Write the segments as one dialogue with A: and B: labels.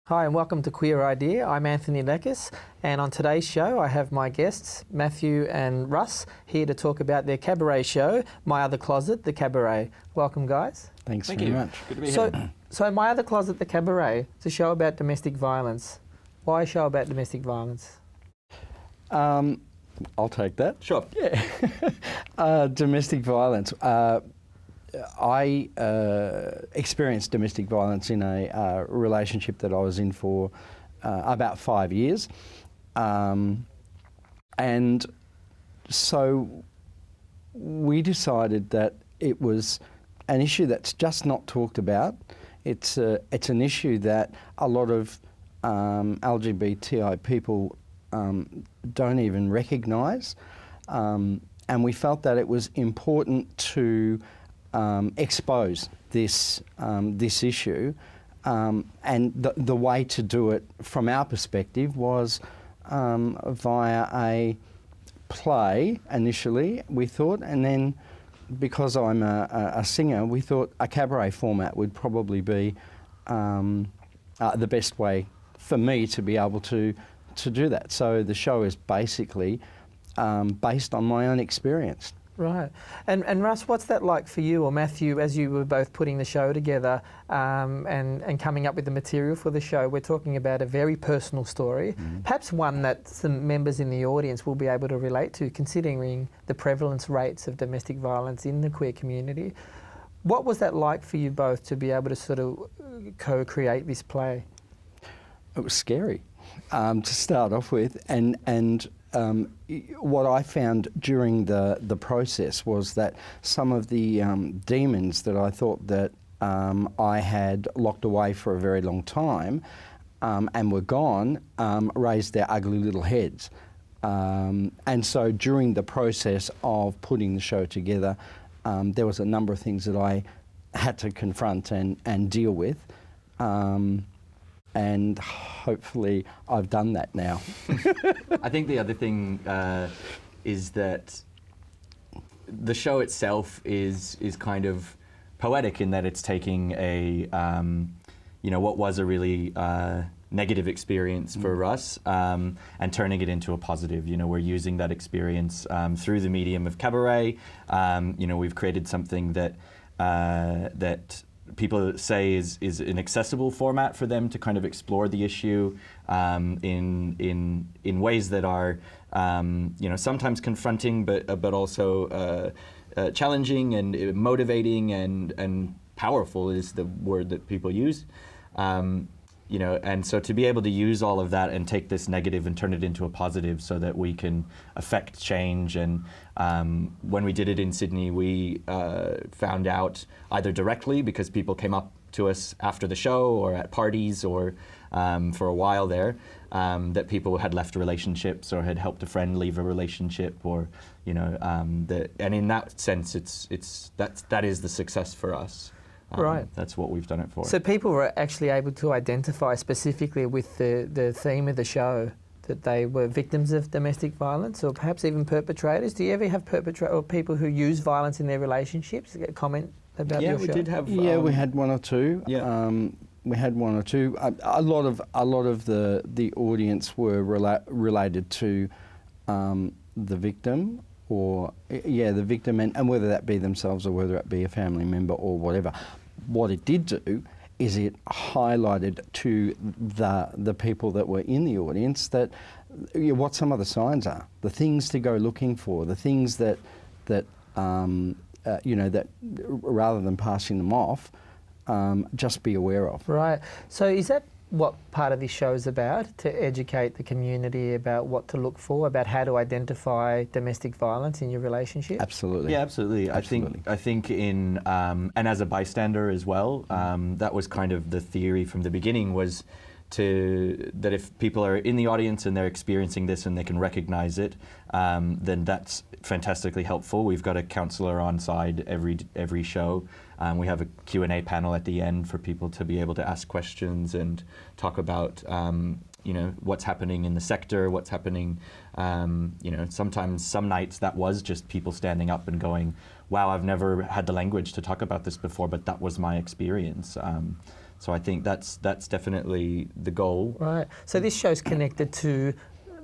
A: Hi and welcome to Queer Idea. I'm Anthony Lekkas, and on today's show I have my guests Matthew and Russ here to talk about their cabaret show, My Other Closet, the Cabaret. Welcome, guys.
B: Thank you very much.
C: Good to be here.
A: So My Other Closet, the Cabaret, it's a show about domestic violence. Why a show about domestic violence?
B: I'll take that.
C: Sure.
B: Yeah. Domestic violence. I experienced domestic violence in a relationship that I was in for about 5 years. And so we decided that it was an issue that's just not talked about. It's an issue that a lot of LGBTI people don't even recognise. And we felt that it was important to expose this issue, and the way to do it from our perspective was via a play initially, we thought, and then because I'm a singer, we thought a cabaret format would probably be the best way for me to be able to do that. So the show is basically based on my own experience.
A: Right. And Russ, what's that like for you, or Matthew, as you were both putting the show together and coming up with the material for the show? We're talking about a very personal story, perhaps one that some members in the audience will be able to relate to, considering the prevalence rates of domestic violence in the queer community. What was that like for you both to be able to sort of co-create this play?
B: It was scary to start off with, and what I found during the process was that some of the demons that I thought that I had locked away for a very long time and were gone raised their ugly little heads. And so during the process of putting the show together, there was a number of things that I had to confront and deal with. And hopefully I've done that now.
C: I think the other thing is that the show itself is kind of poetic in that it's taking a, what was a really negative experience for us and turning it into a positive. We're using that experience through the medium of cabaret. We've created something that people say is an accessible format for them to kind of explore the issue in ways that are sometimes confronting but also challenging and motivating and powerful is the word that people use. And so to be able to use all of that and take this negative and turn it into a positive so that we can affect change. And when we did it in Sydney, we found out either directly because people came up to us after the show or at parties or for a while there, that people had left relationships or had helped a friend leave a relationship, or and in that sense, that is the success for us.
A: Right.
C: That's what we've done it for.
A: So people were actually able to identify specifically with the theme of the show that they were victims of domestic violence, or perhaps even perpetrators. Do you ever have perpetrators or people who use violence in their relationships get comment about your show?
C: Yeah, we did have.
B: Yeah, we had one or two.
C: Yeah.
B: We had one or two. A lot of the audience were related to the victim, or the victim, and whether that be themselves or whether it be a family member or whatever. What it did do is it highlighted to the people that were in the audience that what some of the signs are, the things to go looking for, the things that that rather than passing them off, just be aware of.
A: Right. So is that what part of this show is about, to educate the community about what to look for, about how to identify domestic violence in your relationship?
B: Absolutely.
C: Yeah, absolutely. I think in and as a bystander as well, that was kind of the theory from the beginning, was that if people are in the audience and they're experiencing this and they can recognize it, then that's fantastically helpful. We've got a counsellor on side every show. We have a Q&A panel at the end for people to be able to ask questions and talk about what's happening in the sector, what's happening. Sometimes some nights that was just people standing up and going, wow, I've never had the language to talk about this before, but that was my experience. So I think that's definitely the goal.
A: Right. So this show's connected to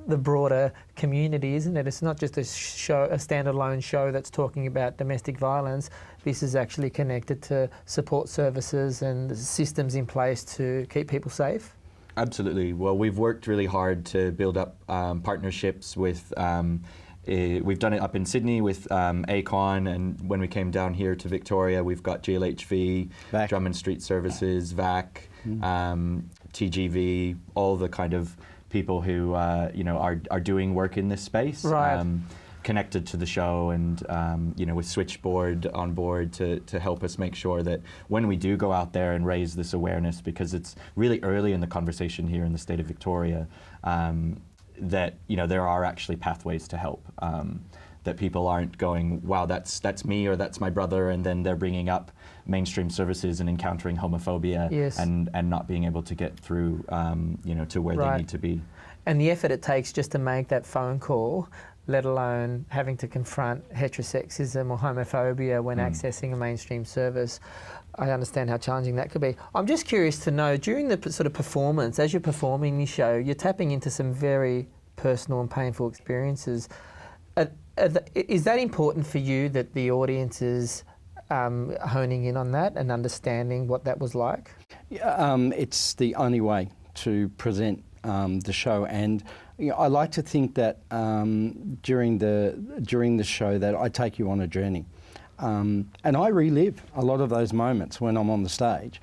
A: the broader community, isn't it? It's not just a standalone show that's talking about domestic violence. This is actually connected to support services and systems in place to keep people safe.
C: Absolutely. Well, we've worked really hard to build up partnerships with. We've done it up in Sydney with ACON, and when we came down here to Victoria, we've got GLHV,
B: VAC.
C: Drummond Street Services, VAC, TGV, all the kind of people who are doing work in this space,
A: Right.
C: connected to the show, and with Switchboard on board to help us make sure that when we do go out there and raise this awareness, because it's really early in the conversation here in the state of Victoria, that there are actually pathways to help. That people aren't going, wow, that's me or that's my brother, and then they're bringing up mainstream services and encountering homophobia,
A: Yes.
C: and not being able to get through, to where
A: Right.
C: they need to be.
A: And the effort it takes just to make that phone call, let alone having to confront heterosexism or homophobia when accessing a mainstream service. I understand how challenging that could be. I'm just curious to know, during the sort of performance, as you're performing the show, you're tapping into some very personal and painful experiences. Is that important for you, that the audience is honing in on that and understanding what that was like?
B: It's the only way to present the show, and I like to think that during the show that I take you on a journey, and I relive a lot of those moments when I'm on the stage.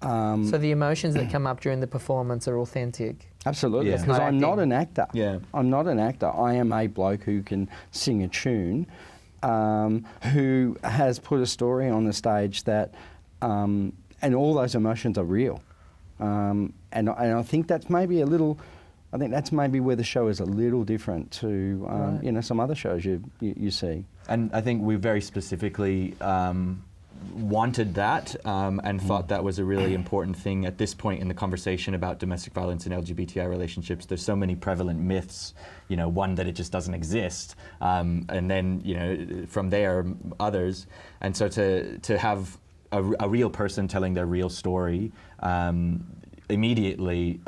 A: So the emotions that come up during the performance are authentic?
B: Absolutely,
C: Yeah.
B: because
A: It's not
B: I'm not
A: acting.
B: an actor.
C: Yeah.
B: I'm not an actor. I am a bloke who can sing a tune, who has put a story on the stage that, and all those emotions are real. And I think that's maybe a little. I think that's maybe where the show is a little different to
A: Right.
B: some other shows you see.
C: And I think we very specifically wanted that and thought that was a really important thing at this point in the conversation about domestic violence and LGBTI relationships. There's so many prevalent myths, one, that it just doesn't exist, and then, from there, others. And so to have a real person telling their real story immediately,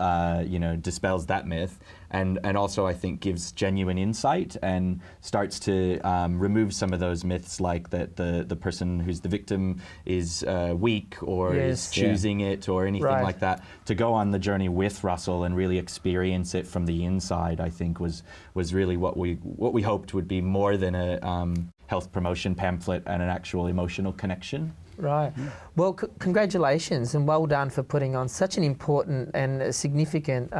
C: dispels that myth, and also I think gives genuine insight and starts to remove some of those myths, like that the person who's the victim is weak or
A: Yes.
C: is choosing it or anything
A: Right.
C: like that. To go on the journey with Russell and really experience it from the inside, I think was really what we hoped would be more than a health promotion pamphlet and an actual emotional connection.
A: Right. Well, congratulations and well done for putting on such an important and significant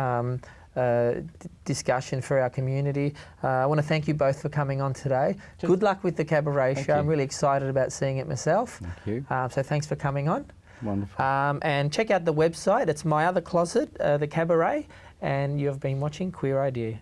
A: discussion for our community. I want to thank you both for coming on today. Good luck with the Cabaret show.
B: you.
A: I'm really excited about seeing it myself.
B: Thank you.
A: So thanks for coming on.
B: Wonderful.
A: And check out the website. It's My Other Closet, the Cabaret. And you've been watching Queer Idea.